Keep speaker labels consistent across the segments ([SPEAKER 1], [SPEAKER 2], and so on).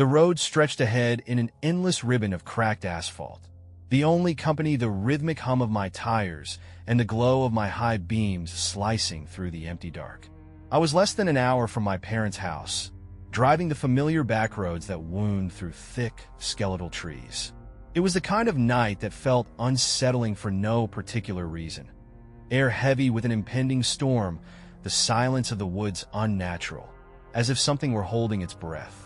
[SPEAKER 1] The road stretched ahead in an endless ribbon of cracked asphalt. The only company, the rhythmic hum of my tires and the glow of my high beams slicing through the empty dark. I was less than an hour from my parents' house, driving the familiar back roads that wound through thick, skeletal trees. It was the kind of night that felt unsettling for no particular reason. Air heavy with an impending storm, the silence of the woods unnatural, as if something were holding its breath.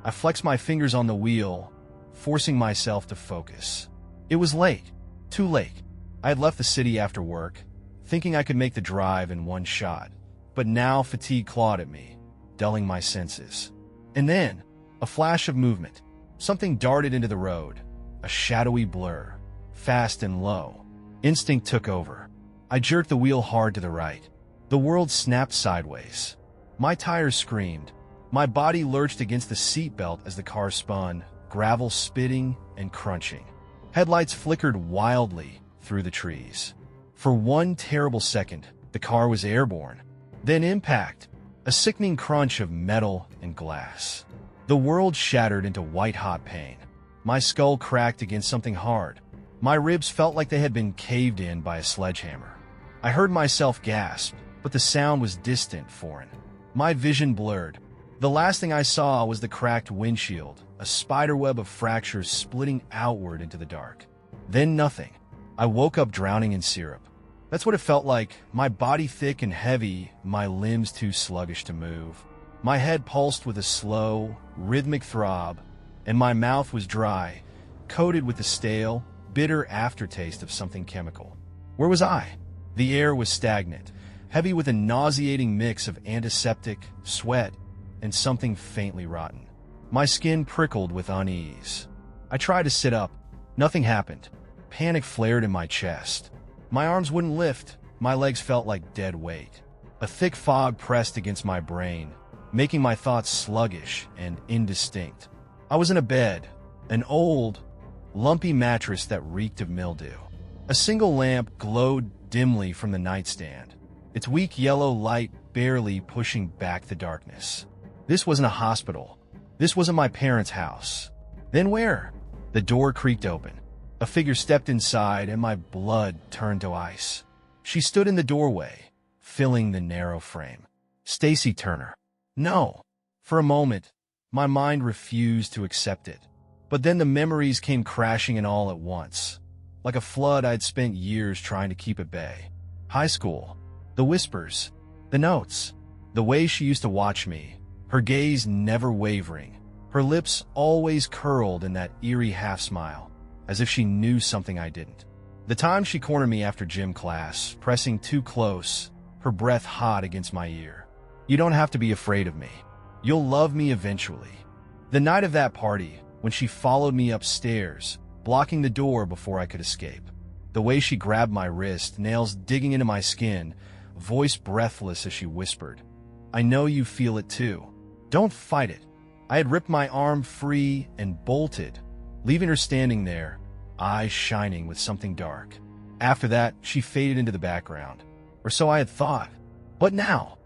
[SPEAKER 1] I flexed my fingers on the wheel, forcing myself to focus. It was late, too late. I had left the city after work, thinking I could make the drive in one shot, but now fatigue clawed at me, dulling my senses. And then, a flash of movement. Something darted into the road, a shadowy blur, fast and low. Instinct took over. I jerked the wheel hard to the right. The world snapped sideways. My tires screamed. My body lurched against the seatbelt as the car spun, gravel spitting and crunching. Headlights flickered wildly through the trees. For one terrible second, the car was airborne. Then impact, a sickening crunch of metal and glass. The world shattered into white-hot pain. My skull cracked against something hard. My ribs felt like they had been caved in by a sledgehammer. I heard myself gasp, but the sound was distant, foreign. My vision blurred. The last thing I saw was the cracked windshield, a spiderweb of fractures splitting outward into the dark. Then nothing. I woke up drowning in syrup. That's what it felt like, my body thick and heavy, my limbs too sluggish to move. My head pulsed with a slow, rhythmic throb, and my mouth was dry, coated with the stale, bitter aftertaste of something chemical. Where was I? The air was stagnant, heavy with a nauseating mix of antiseptic, sweat, and something faintly rotten. My skin prickled with unease. I tried to sit up. Nothing happened. Panic flared in my chest. My arms wouldn't lift. My legs felt like dead weight. A thick fog pressed against my brain, making my thoughts sluggish and indistinct. I was in a bed, an old, lumpy mattress that reeked of mildew. A single lamp glowed dimly from the nightstand, its weak yellow light barely pushing back the darkness. This wasn't a hospital. This wasn't my parents' house. Then where? The door creaked open. A figure stepped inside, and my blood turned to ice. She stood in the doorway, filling the narrow frame. Stacy Turner. No. For a moment, my mind refused to accept it. But then the memories came crashing in all at once. Like a flood I'd spent years trying to keep at bay. High school. The whispers. The notes. The way she used to watch me. Her gaze never wavering. Her lips always curled in that eerie half-smile, as if she knew something I didn't. The time she cornered me after gym class, pressing too close, her breath hot against my ear. You don't have to be afraid of me. You'll love me eventually. The night of that party, when she followed me upstairs, blocking the door before I could escape. The way she grabbed my wrist, nails digging into my skin, voice breathless as she whispered, I know you feel it too. Don't fight it. I had ripped my arm free and bolted, leaving her standing there, eyes shining with something dark. After that, she faded into the background. Or so I had thought. But now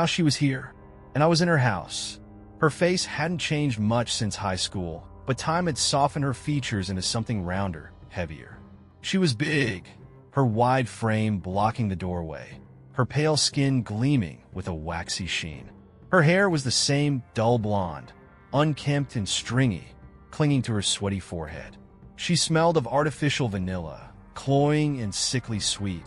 [SPEAKER 1] she was here, and I was in her house. Her face hadn't changed much since high school, but time had softened her features into something rounder, heavier. She was big, her wide frame blocking the doorway, her pale skin gleaming with a waxy sheen. Her hair was the same dull blonde, unkempt and stringy, clinging to her sweaty forehead. She smelled of artificial vanilla, cloying and sickly sweet,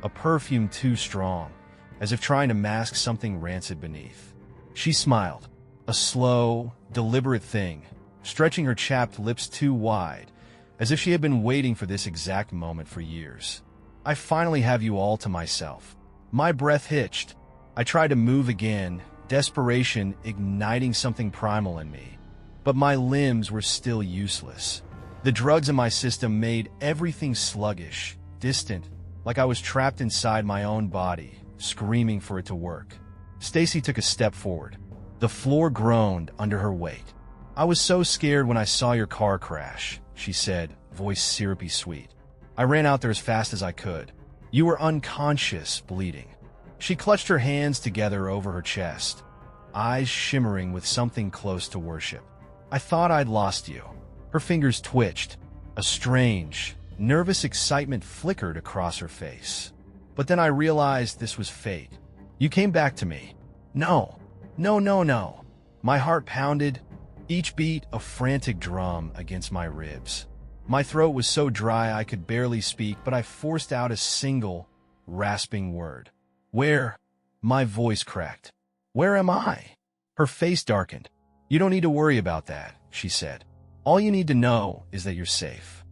[SPEAKER 1] a perfume too strong, as if trying to mask something rancid beneath. She smiled, a slow, deliberate thing, stretching her chapped lips too wide, as if she had been waiting for this exact moment for years. I finally have you all to myself. My breath hitched. I tried to move again, desperation igniting something primal in me. But my limbs were still useless. The drugs in my system made everything sluggish, distant, like I was trapped inside my own body, screaming for it to work. Stacy took a step forward. The floor groaned under her weight. I was so scared when I saw your car crash, she said, voice syrupy sweet. I ran out there as fast as I could. You were unconscious, bleeding. She clutched her hands together over her chest, eyes shimmering with something close to worship. I thought I'd lost you." Her fingers twitched. A strange, nervous excitement flickered across her face. But then I realized this was fate. "You came back to me." "No, no, no, no." My heart pounded, each beat a frantic drum against my ribs. My throat was so dry I could barely speak, but I forced out a single, rasping word. "Where?" My voice cracked. "Where am I?" Her face darkened. "You don't need to worry about that," she said. "All you need to know is that you're safe."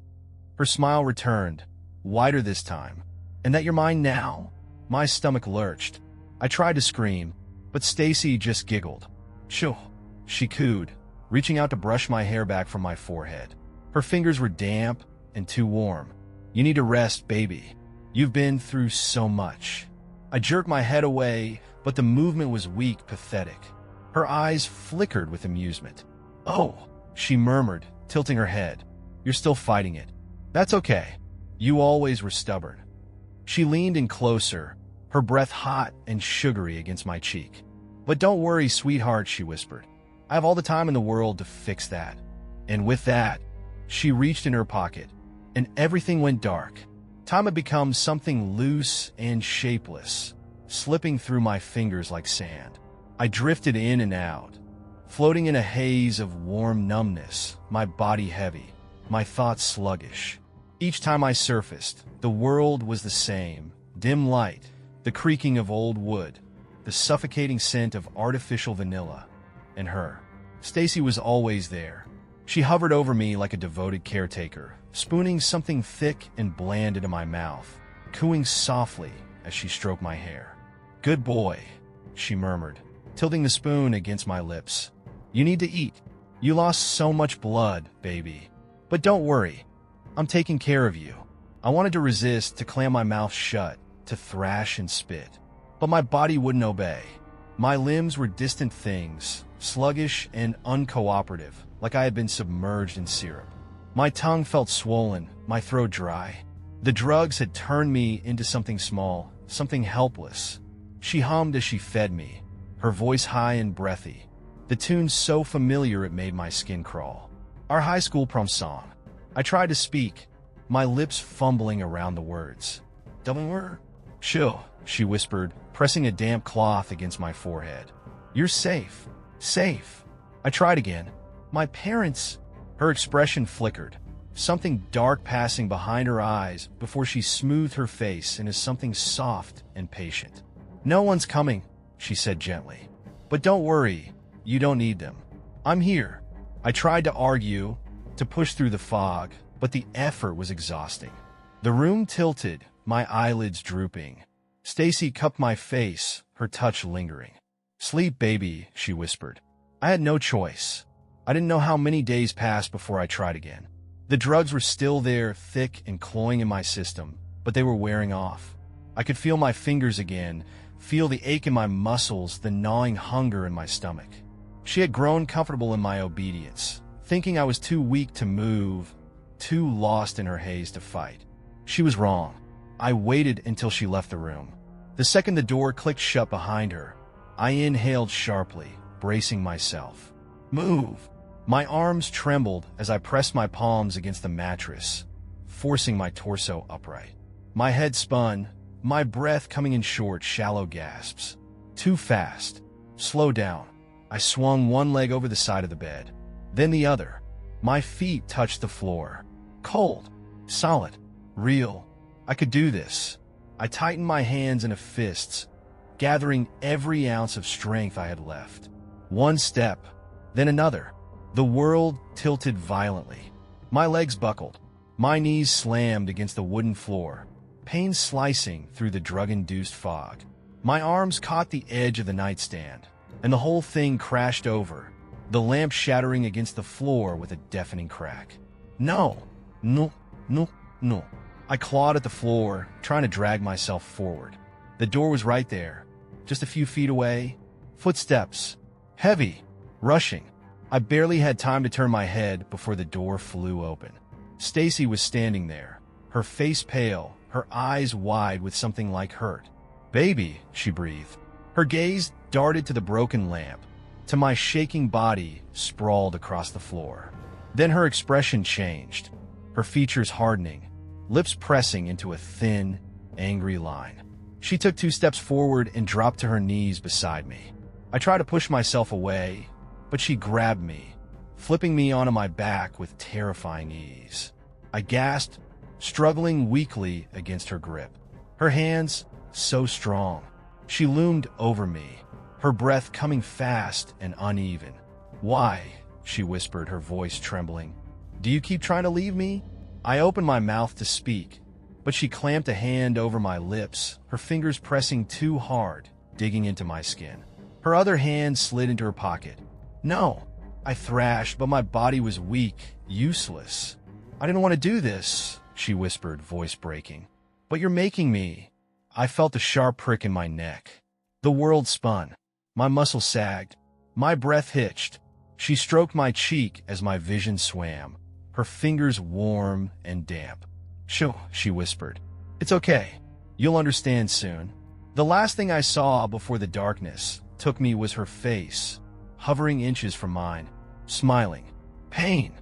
[SPEAKER 1] Her smile returned, wider this time. "And that you're mine now?" My stomach lurched. I tried to scream, but Stacy just giggled. "Shoo," she cooed, reaching out to brush my hair back from my forehead. Her fingers were damp and too warm. "You need to rest, baby. You've been through so much." I jerked my head away, but the movement was weak, pathetic. Her eyes flickered with amusement. "Oh," she murmured, tilting her head. "You're still fighting it. That's okay. You always were stubborn." She leaned in closer, her breath hot and sugary against my cheek. "But don't worry, sweetheart," she whispered. "I have all the time in the world to fix that." And with that, she reached in her pocket, and everything went dark. Time had become something loose and shapeless, slipping through my fingers like sand. I drifted in and out, floating in a haze of warm numbness, my body heavy, my thoughts sluggish. Each time I surfaced, the world was the same: dim light, the creaking of old wood, the suffocating scent of artificial vanilla, and her. Stacy was always there. She hovered over me like a devoted caretaker, spooning something thick and bland into my mouth, cooing softly as she stroked my hair. "Good boy," she murmured, tilting the spoon against my lips. "You need to eat. You lost so much blood, baby. But don't worry, I'm taking care of you." I wanted to resist, to clam my mouth shut, to thrash and spit. But my body wouldn't obey. My limbs were distant things, sluggish and uncooperative, like I had been submerged in syrup. My tongue felt swollen, my throat dry. The drugs had turned me into something small, something helpless. She hummed as she fed me, her voice high and breathy, the tune so familiar it made my skin crawl. Our high school prom song. I tried to speak, my lips fumbling around the words. "Double Chill," she whispered, pressing a damp cloth against my forehead. "You're safe. Safe." I tried again. "My parents." Her expression flickered, something dark passing behind her eyes before she smoothed her face into something soft and patient. "No one's coming," she said gently. "But don't worry, you don't need them. I'm here." I tried to argue, to push through the fog, but the effort was exhausting. The room tilted, my eyelids drooping. Stacy cupped my face, her touch lingering. "Sleep, baby," she whispered. I had no choice. I didn't know how many days passed before I tried again. The drugs were still there, thick and cloying in my system, but they were wearing off. I could feel my fingers again, feel the ache in my muscles, the gnawing hunger in my stomach. She had grown comfortable in my obedience, thinking I was too weak to move, too lost in her haze to fight. She was wrong. I waited until she left the room. The second the door clicked shut behind her, I inhaled sharply, bracing myself. "Move!" My arms trembled as I pressed my palms against the mattress, forcing my torso upright. My head spun, my breath coming in short, shallow gasps. Too fast. Slow down. I swung one leg over the side of the bed, then the other. My feet touched the floor. Cold. Solid. Real. I could do this. I tightened my hands into fists, gathering every ounce of strength I had left. One step, then another. The world tilted violently. My legs buckled. My knees slammed against the wooden floor, pain slicing through the drug-induced fog. My arms caught the edge of the nightstand, and the whole thing crashed over, the lamp shattering against the floor with a deafening crack. No, no, no, no. I clawed at the floor, trying to drag myself forward. The door was right there, just a few feet away. Footsteps. Heavy. Rushing. I barely had time to turn my head before the door flew open. Stacy was standing there, her face pale, her eyes wide with something like hurt. "Baby," she breathed. Her gaze darted to the broken lamp, to my shaking body sprawled across the floor. Then her expression changed, her features hardening, lips pressing into a thin, angry line. She took 2 steps forward and dropped to her knees beside me. I tried to push myself away, but she grabbed me, flipping me onto my back with terrifying ease. I gasped, struggling weakly against her grip. Her hands, so strong. She loomed over me, her breath coming fast and uneven. "Why?" she whispered, her voice trembling. "Do you keep trying to leave me?" I opened my mouth to speak, but she clamped a hand over my lips, her fingers pressing too hard, digging into my skin. Her other hand slid into her pocket. "No," I thrashed, but my body was weak, useless. "I didn't want to do this," she whispered, voice breaking. "But you're making me." I felt a sharp prick in my neck. The world spun. My muscles sagged. My breath hitched. She stroked my cheek as my vision swam, her fingers warm and damp. "Shoo," she whispered. "It's okay. You'll understand soon." The last thing I saw before the darkness took me was her face, hovering inches from mine, smiling. Pain.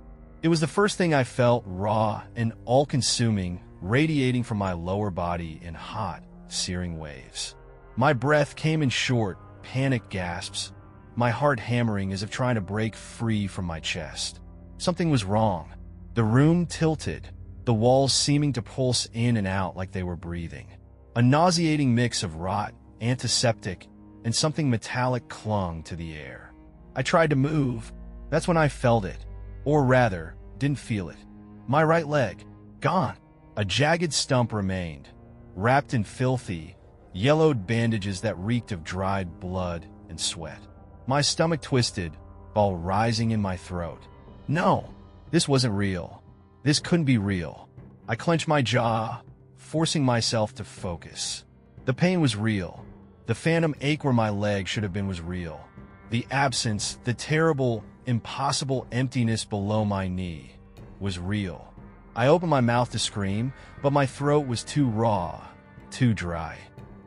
[SPEAKER 1] It was the first thing I felt, raw and all-consuming, radiating from my lower body in hot, searing waves. My breath came in short, panicked gasps, my heart hammering as if trying to break free from my chest. Something was wrong. The room tilted, the walls seeming to pulse in and out like they were breathing. A nauseating mix of rot, antiseptic, and something metallic clung to the air. I tried to move. That's when I felt it. Or rather, didn't feel it. My right leg, gone. A jagged stump remained, wrapped in filthy, yellowed bandages that reeked of dried blood and sweat. My stomach twisted, ball rising in my throat. No, this wasn't real. This couldn't be real. I clenched my jaw, forcing myself to focus. The pain was real. The phantom ache where my leg should have been was real. The absence, the terrible, impossible emptiness below my knee was real. I opened my mouth to scream, but my throat was too raw, too dry.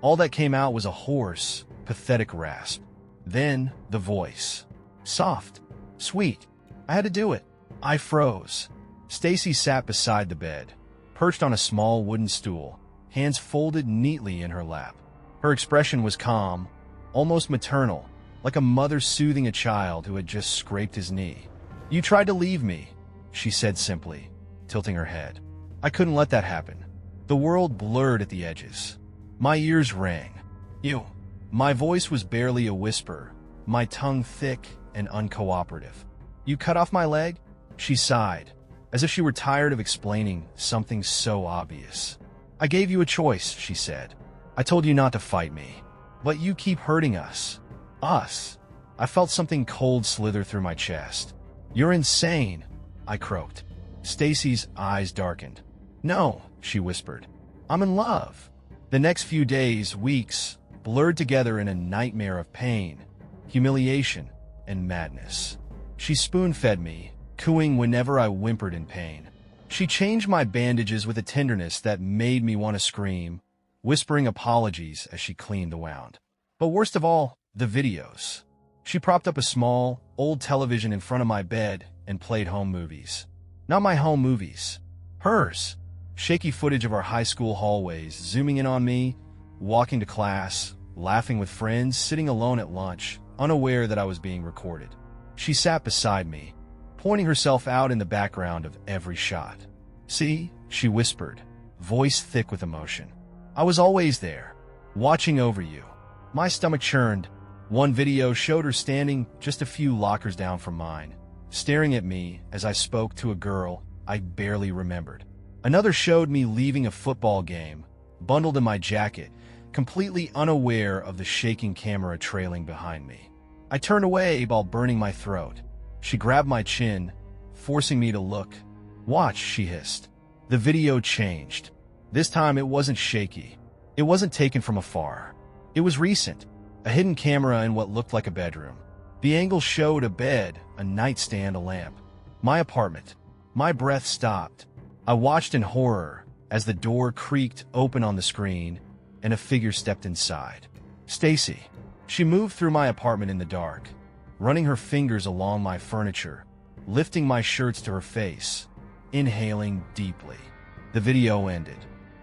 [SPEAKER 1] All that came out was a hoarse, pathetic rasp. Then the voice. Soft, sweet. I had to do it. I froze. Stacy sat beside the bed, perched on a small wooden stool, hands folded neatly in her lap. Her expression was calm, almost maternal, like a mother soothing a child who had just scraped his knee. "You tried to leave me," she said simply, tilting her head. I couldn't let that happen. The world blurred at the edges. My ears rang. "You." My voice was barely a whisper, my tongue thick and uncooperative. "You cut off my leg?" She sighed, as if she were tired of explaining something so obvious. "I gave you a choice," she said. "I told you not to fight me. But you keep hurting us." "Us?" I felt something cold slither through my chest. "You're insane," I croaked. Stacy's eyes darkened. "No," she whispered. "I'm in love." The next few days, weeks, blurred together in a nightmare of pain, humiliation, and madness. She spoon-fed me, cooing whenever I whimpered in pain. She changed my bandages with a tenderness that made me want to scream, whispering apologies as she cleaned the wound. But worst of all, the videos. She propped up a small, old television in front of my bed and played home movies. Not my home movies. Hers. Shaky footage of our high school hallways, zooming in on me, walking to class, laughing with friends, sitting alone at lunch, unaware that I was being recorded. She sat beside me, pointing herself out in the background of every shot. "See?" she whispered, voice thick with emotion. "I was always there, watching over you." My stomach churned. One video showed her standing just a few lockers down from mine, staring at me as I spoke to a girl I barely remembered. Another showed me leaving a football game, bundled in my jacket, completely unaware of the shaking camera trailing behind me. I turned away while burning my throat. She grabbed my chin, forcing me to look. "Watch," she hissed. The video changed. This time it wasn't shaky. It wasn't taken from afar. It was recent, a hidden camera in what looked like a bedroom. The angle showed a bed, a nightstand, a lamp. My apartment. My breath stopped. I watched in horror as the door creaked open on the screen and a figure stepped inside. Stacy. She moved through my apartment in the dark, running her fingers along my furniture, lifting my shirts to her face, inhaling deeply. The video ended.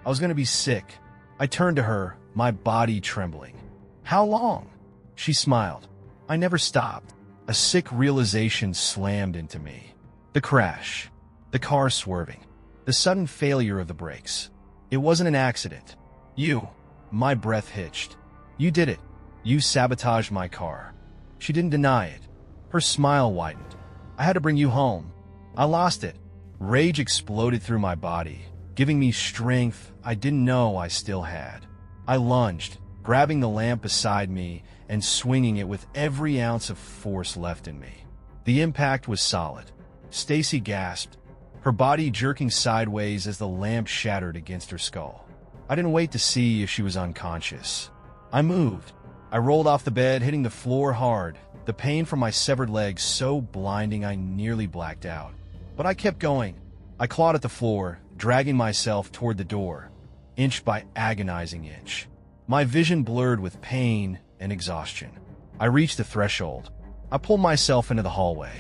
[SPEAKER 1] I was going to be sick. I turned to her, my body trembling. "How long?" She smiled. I never stopped. A sick realization slammed into me. The crash. The car swerving. The sudden failure of the brakes. It wasn't an accident. You. My breath hitched. You did it. You sabotaged my car. She didn't deny it. Her smile widened. I had to bring you home. I lost it. Rage exploded through my body, giving me strength I didn't know I still had. I lunged, grabbing the lamp beside me and swinging it with every ounce of force left in me. The impact was solid. Stacy gasped, her body jerking sideways as the lamp shattered against her skull. I didn't wait to see if she was unconscious. I moved. I rolled off the bed, hitting the floor hard, the pain from my severed leg so blinding I nearly blacked out. But I kept going. I clawed at the floor, dragging myself toward the door, inch by agonizing inch. My vision blurred with pain and exhaustion. I reached the threshold. I pulled myself into the hallway.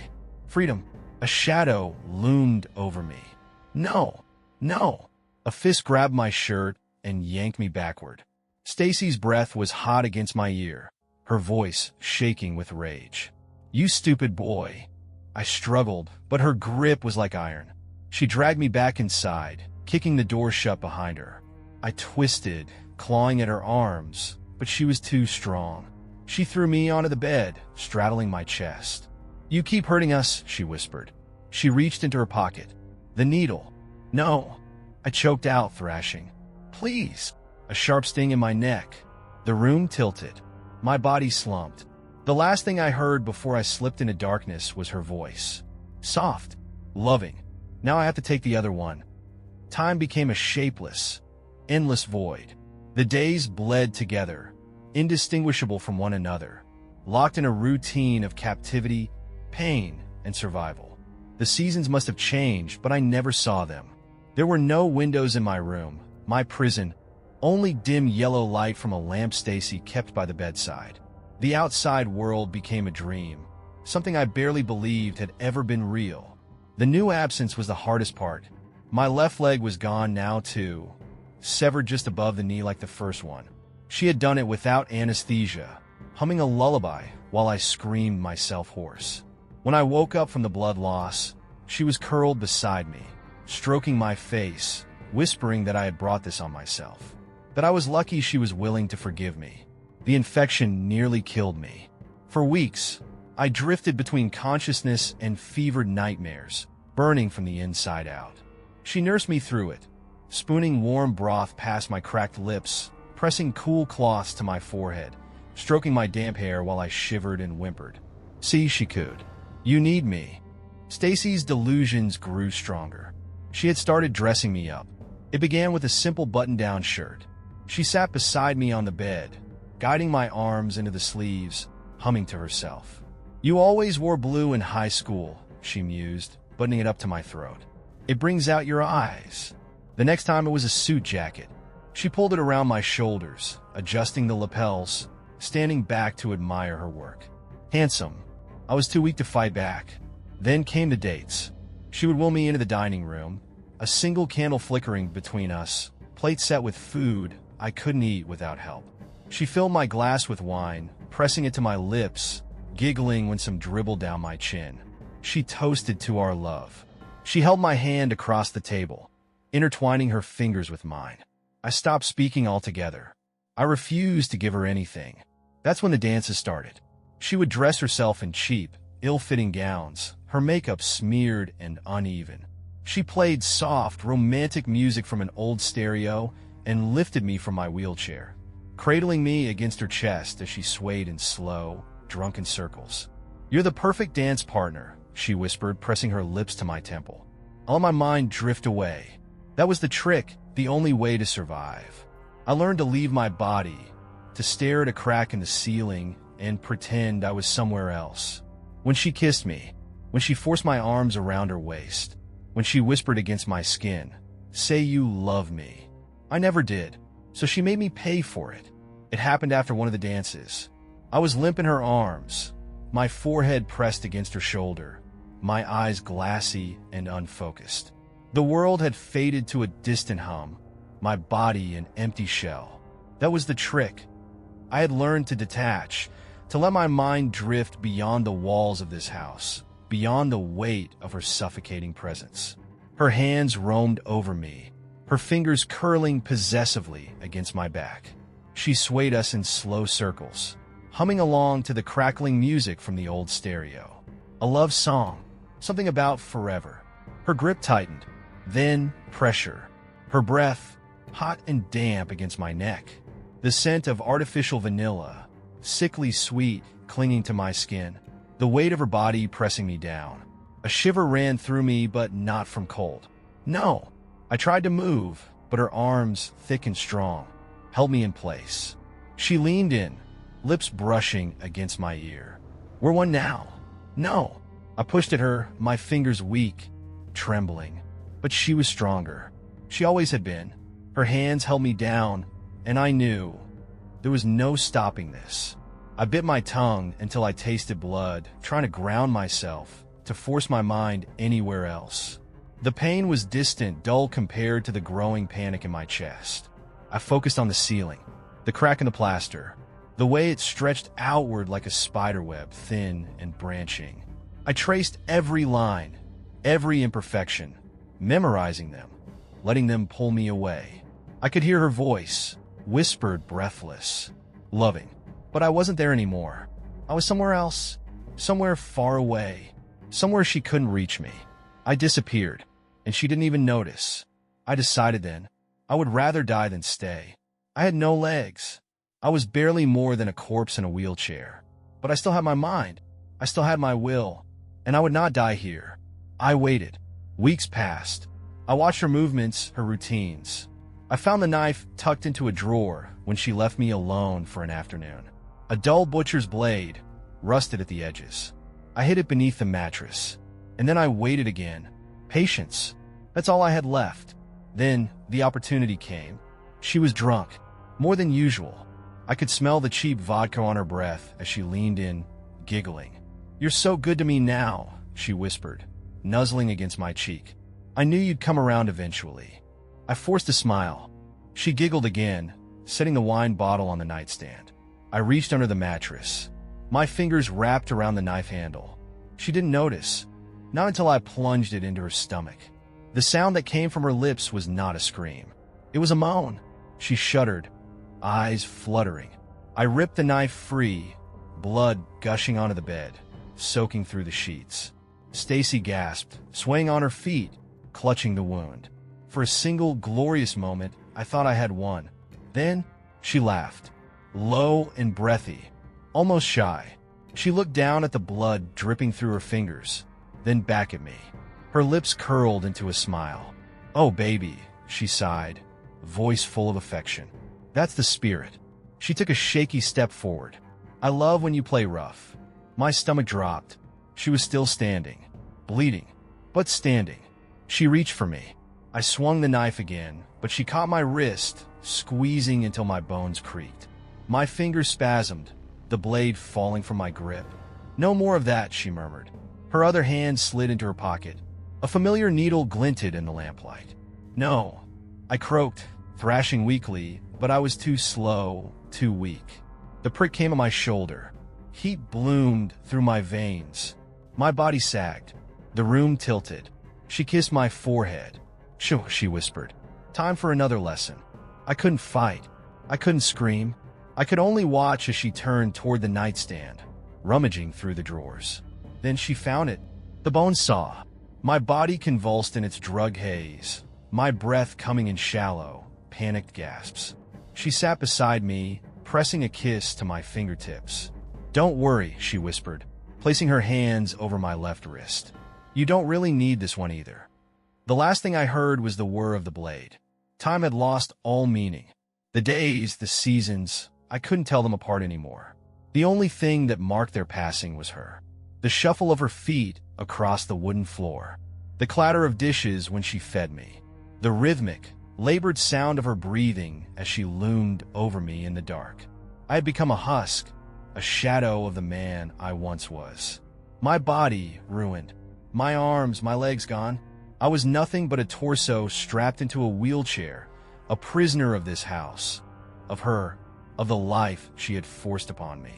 [SPEAKER 1] Freedom. A shadow loomed over me. No, no. A fist grabbed my shirt and yanked me backward. Stacy's breath was hot against my ear, her voice shaking with rage. "You stupid boy." I struggled, but her grip was like iron. She dragged me back inside, kicking the door shut behind her. I twisted, clawing at her arms, but she was too strong. She threw me onto the bed, straddling my chest. "You keep hurting us," she whispered. She reached into her pocket. "The needle." "No." I choked out, thrashing. "Please." A sharp sting in my neck. The room tilted. My body slumped. The last thing I heard before I slipped into darkness was her voice. Soft. Loving. Now I have to take the other one. Time became a shapeless, endless void. The days bled together, indistinguishable from one another, locked in a routine of captivity, pain, and survival. The seasons must have changed, but I never saw them. There were no windows in my room, my prison, only dim yellow light from a lamp Stacy kept by the bedside. The outside world became a dream, something I barely believed had ever been real. The new absence was the hardest part. My left leg was gone now too, severed just above the knee like the first one. She had done it without anesthesia, humming a lullaby while I screamed myself hoarse. When I woke up from the blood loss, she was curled beside me, stroking my face, whispering that I had brought this on myself. That I was lucky she was willing to forgive me. The infection nearly killed me. For weeks, I drifted between consciousness and fevered nightmares, burning from the inside out. She nursed me through it, spooning warm broth past my cracked lips, pressing cool cloths to my forehead, stroking my damp hair while I shivered and whimpered. "See," she cooed. "You need me." Stacy's delusions grew stronger. She had started dressing me up. It began with a simple button-down shirt. She sat beside me on the bed, guiding my arms into the sleeves, humming to herself. "You always wore blue in high school," she mused, buttoning it up to my throat. "It brings out your eyes." The next time it was a suit jacket. She pulled it around my shoulders, adjusting the lapels, standing back to admire her work. Handsome. I was too weak to fight back. Then came the dates. She would wheel me into the dining room, a single candle flickering between us, plate set with food I couldn't eat without help. She filled my glass with wine, pressing it to my lips, giggling when some dribbled down my chin. She toasted to our love. She held my hand across the table, intertwining her fingers with mine. I stopped speaking altogether. I refused to give her anything. That's when the dances started. She would dress herself in cheap, ill-fitting gowns, her makeup smeared and uneven. She played soft, romantic music from an old stereo and lifted me from my wheelchair, cradling me against her chest as she swayed in slow, drunken circles. "You're the perfect dance partner," she whispered, pressing her lips to my temple. I let my mind drift away. That was the trick, the only way to survive. I learned to leave my body, to stare at a crack in the ceiling and pretend I was somewhere else. When she kissed me, when she forced my arms around her waist, when she whispered against my skin, "Say you love me." I never did, so she made me pay for it. It happened after one of the dances. I was limp in her arms, my forehead pressed against her shoulder, my eyes glassy and unfocused. The world had faded to a distant hum, my body an empty shell. That was the trick. I had learned to detach, to let my mind drift beyond the walls of this house, beyond the weight of her suffocating presence. Her hands roamed over me, her fingers curling possessively against my back. She swayed us in slow circles, humming along to the crackling music from the old stereo. A love song, something about forever. Her grip tightened, then pressure. Her breath, hot and damp against my neck. The scent of artificial vanilla, sickly sweet, clinging to my skin. The weight of her body pressing me down. A shiver ran through me, but not from cold. No! I tried to move, but her arms, thick and strong, held me in place. She leaned in, lips brushing against my ear. "We're one now." "No." I pushed at her, my fingers weak, trembling. But she was stronger. She always had been. Her hands held me down, and I knew there was no stopping this. I bit my tongue until I tasted blood, trying to ground myself, to force my mind anywhere else. The pain was distant, dull compared to the growing panic in my chest. I focused on the ceiling, the crack in the plaster, the way it stretched outward like a spiderweb, thin and branching. I traced every line, every imperfection, memorizing them, letting them pull me away. I could hear her voice, whispered, breathless, loving. But I wasn't there anymore. I was somewhere else, somewhere far away, somewhere she couldn't reach me. I disappeared, and she didn't even notice. I decided then, I would rather die than stay. I had no legs. I was barely more than a corpse in a wheelchair. But I still had my mind. I still had my will. And I would not die here. I waited. Weeks passed. I watched her movements, her routines. I found the knife tucked into a drawer when she left me alone for an afternoon. A dull butcher's blade, rusted at the edges. I hid it beneath the mattress. And then I waited again. Patience. That's all I had left. Then the opportunity came. She was drunk, more than usual. I could smell the cheap vodka on her breath as she leaned in, giggling. "You're so good to me now," she whispered, nuzzling against my cheek. "I knew you'd come around eventually." I forced a smile. She giggled again, setting the wine bottle on the nightstand. I reached under the mattress. My fingers wrapped around the knife handle. She didn't notice, not until I plunged it into her stomach. The sound that came from her lips was not a scream. It was a moan. She shuddered, eyes fluttering. I ripped the knife free, blood gushing onto the bed, soaking through the sheets. Stacy gasped, swaying on her feet, clutching the wound. For a single glorious moment, I thought I had won. Then she laughed, low and breathy, almost shy. She looked down at the blood dripping through her fingers, then back at me. Her lips curled into a smile. "Oh, baby," she sighed, voice full of affection. "That's the spirit." She took a shaky step forward. "I love when you play rough." My stomach dropped. She was still standing, bleeding, but standing. She reached for me. I swung the knife again, but she caught my wrist, squeezing until my bones creaked. My fingers spasmed, the blade falling from my grip. "No more of that," she murmured. Her other hand slid into her pocket. A familiar needle glinted in the lamplight. "No," I croaked, thrashing weakly, but I was too slow, too weak. The prick came on my shoulder. Heat bloomed through my veins. My body sagged. The room tilted. She kissed my forehead. "Shoo," she whispered. "Time for another lesson." I couldn't fight. I couldn't scream. I could only watch as she turned toward the nightstand, rummaging through the drawers. Then she found it. The bone saw. My body convulsed in its drug haze, my breath coming in shallow, panicked gasps. She sat beside me, pressing a kiss to my fingertips. "Don't worry," she whispered, placing her hands over my left wrist. "You don't really need this one either." The last thing I heard was the whir of the blade. Time had lost all meaning. The days, the seasons, I couldn't tell them apart anymore. The only thing that marked their passing was her. The shuffle of her feet across the wooden floor. The clatter of dishes when she fed me. The rhythmic, labored sound of her breathing as she loomed over me in the dark. I had become a husk, a shadow of the man I once was. My body ruined. My arms, my legs gone. I was nothing but a torso strapped into a wheelchair, a prisoner of this house, of her, of the life she had forced upon me.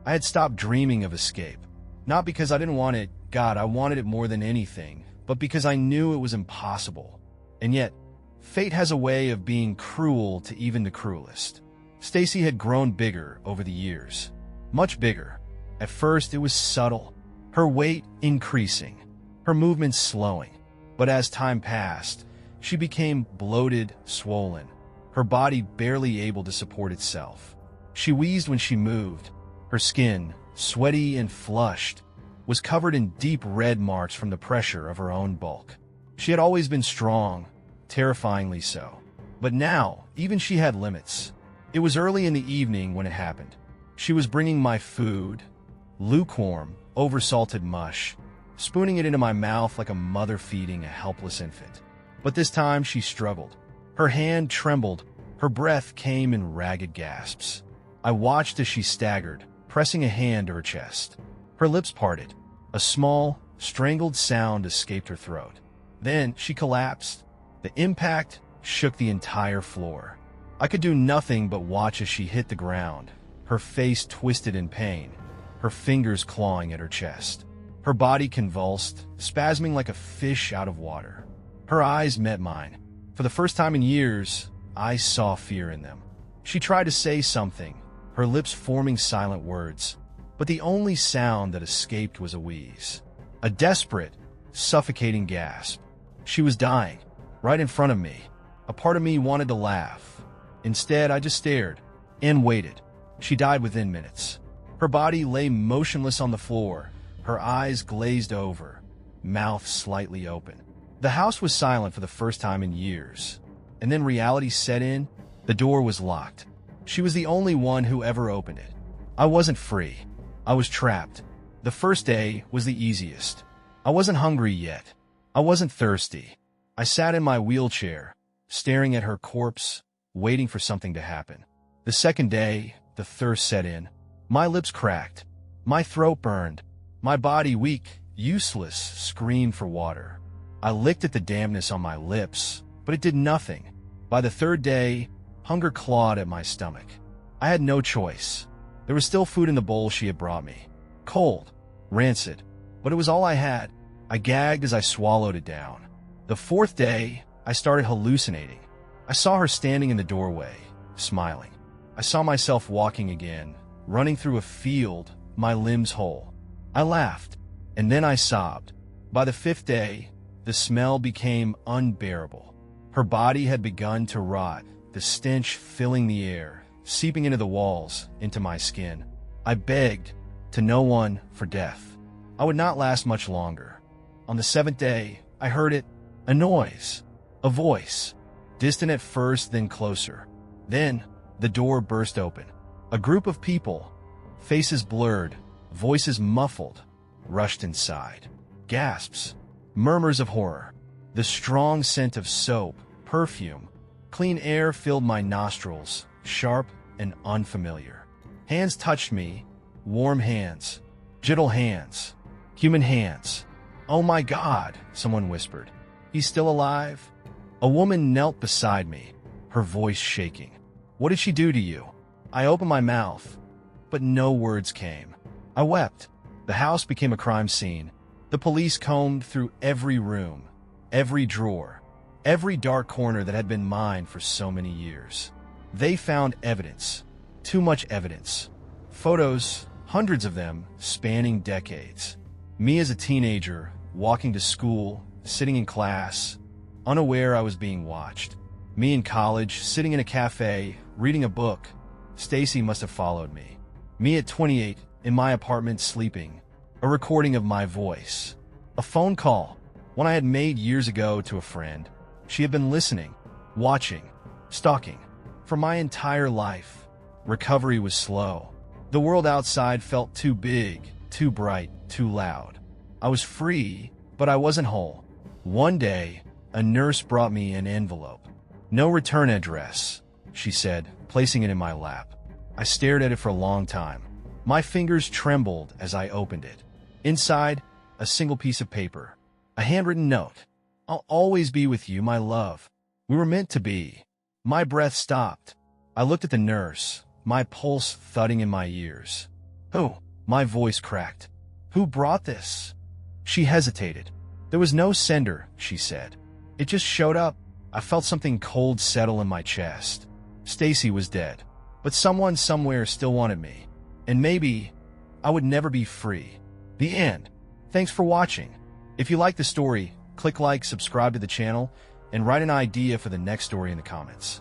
[SPEAKER 1] I had stopped dreaming of escape. Not because I didn't want it, God, I wanted it more than anything, but because I knew it was impossible. And yet, fate has a way of being cruel to even the cruelest. Stacy had grown bigger over the years. Much bigger. At first, it was subtle, her weight increasing, her movements slowing. But as time passed, she became bloated, swollen, her body barely able to support itself. She wheezed when she moved. Her skin, sweaty and flushed, was covered in deep red marks from the pressure of her own bulk. She had always been strong, terrifyingly so. But now, even she had limits. It was early in the evening when it happened. She was bringing my food, lukewarm, oversalted mush, spooning it into my mouth like a mother feeding a helpless infant. But this time she struggled. Her hand trembled. Her breath came in ragged gasps. I watched as she staggered, pressing a hand to her chest. Her lips parted. A small, strangled sound escaped her throat. Then she collapsed. The impact shook the entire floor. I could do nothing but watch as she hit the ground, her face twisted in pain, her fingers clawing at her chest. Her body convulsed, spasming like a fish out of water. Her eyes met mine. For the first time in years, I saw fear in them. She tried to say something, her lips forming silent words, but the only sound that escaped was a wheeze. A desperate, suffocating gasp. She was dying, right in front of me. A part of me wanted to laugh. Instead, I just stared and waited. She died within minutes. Her body lay motionless on the floor, her eyes glazed over, mouth slightly open. The house was silent for the first time in years. And then reality set in. The door was locked. She was the only one who ever opened it. I wasn't free. I was trapped. The first day was the easiest. I wasn't hungry yet. I wasn't thirsty. I sat in my wheelchair, staring at her corpse, waiting for something to happen. The second day, the thirst set in. My lips cracked. My throat burned. My body, weak, useless, screamed for water. I licked at the dampness on my lips, but it did nothing. By the third day, hunger clawed at my stomach. I had no choice. There was still food in the bowl she had brought me. Cold, rancid, but it was all I had. I gagged as I swallowed it down. The fourth day, I started hallucinating. I saw her standing in the doorway, smiling. I saw myself walking again, running through a field, my limbs whole. I laughed, and then I sobbed. By the fifth day, the smell became unbearable. Her body had begun to rot, the stench filling the air, seeping into the walls, into my skin. I begged, to no one, for death. I would not last much longer. On the seventh day, I heard it, a noise, a voice. Distant at first, then closer. Then, the door burst open. A group of people, faces blurred, voices muffled, rushed inside. Gasps, murmurs of horror. The strong scent of soap, perfume, clean air filled my nostrils, sharp and unfamiliar. Hands touched me, warm hands, gentle hands, human hands. "Oh my God," someone whispered. "He's still alive?" A woman knelt beside me, her voice shaking. "What did she do to you?" I opened my mouth, but no words came. I wept. The house became a crime scene. The police combed through every room, every drawer, every dark corner that had been mine for so many years. They found evidence, too much evidence. Photos, hundreds of them, spanning decades. Me as a teenager, walking to school, sitting in class, unaware I was being watched. Me in college, sitting in a cafe, reading a book. Stacy must have followed me. Me at 28, in my apartment sleeping. A recording of my voice. A phone call, one I had made years ago to a friend. She had been listening, watching, stalking. For my entire life, recovery was slow. The world outside felt too big, too bright, too loud. I was free, but I wasn't whole. One day, a nurse brought me an envelope. "No return address," she said, placing it in my lap. I stared at it for a long time. My fingers trembled as I opened it. Inside, a single piece of paper. A handwritten note. I'll always be with you, my love. We were meant to be. My breath stopped. I looked at the nurse, my pulse thudding in my ears. Who? My voice cracked. Who brought this? She hesitated. There was no sender, she said. It just showed up. I felt something cold settle in my chest. Stacy was dead, but someone somewhere still wanted me. And maybe I would never be free. The end. Thanks for watching. If you like the story, click like, subscribe to the channel, and write an idea for the next story in the comments.